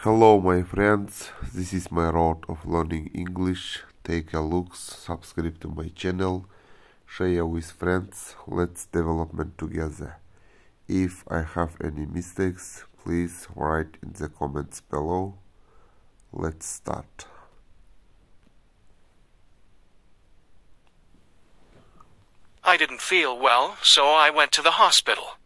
Hello, my friends. This is my road of learning English. Take a look, subscribe to my channel, share with friends. Let's development together. If I have any mistakes, please write in the comments below. Let's start. I didn't feel well, so I went to the hospital.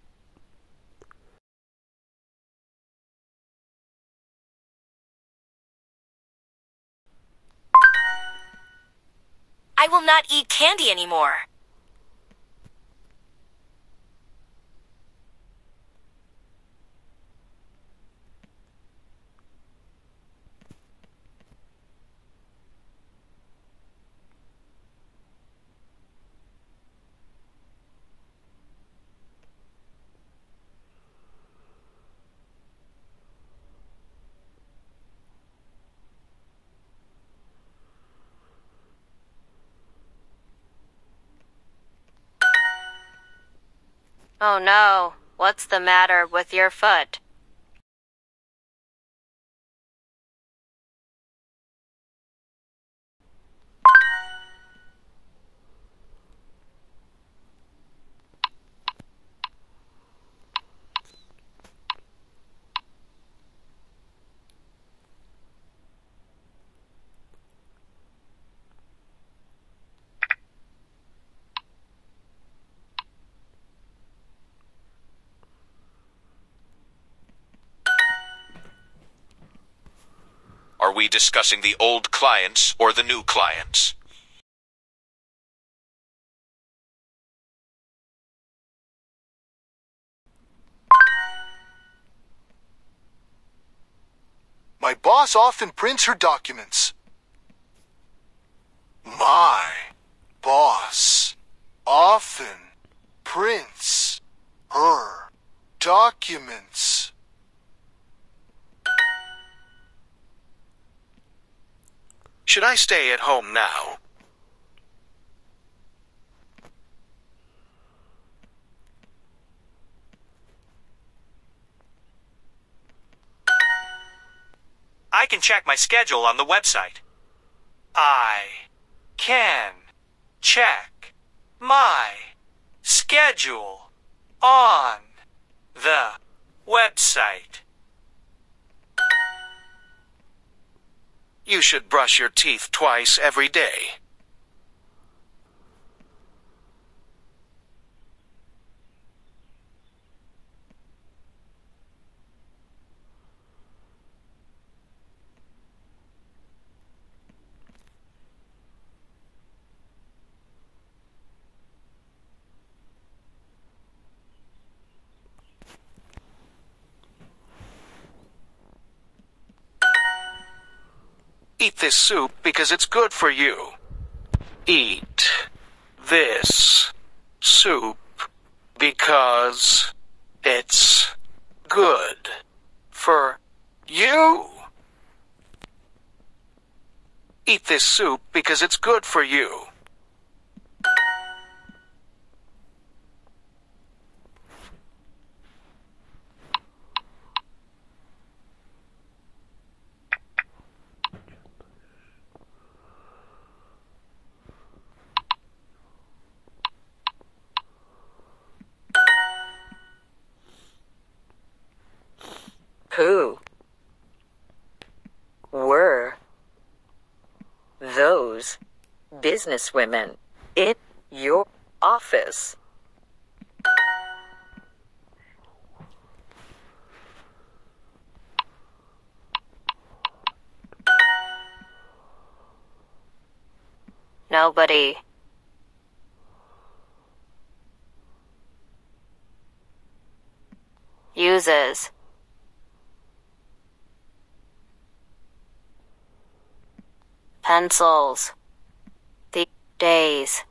I will not eat candy anymore. Oh no, what's the matter with your foot? Are we discussing the old clients or the new clients? My boss often prints her documents. My boss often prints her documents. Should I stay at home now? I can check my schedule on the website. I can check my schedule on the website. You should brush your teeth twice every day. Eat this soup because it's good for you. Eat this soup because it's good for you. Eat this soup because it's good for you. Who were those businesswomen in your office? Nobody. Uses pencils these days.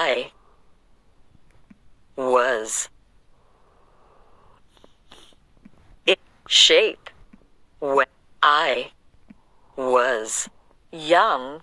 I was in shape when I was young.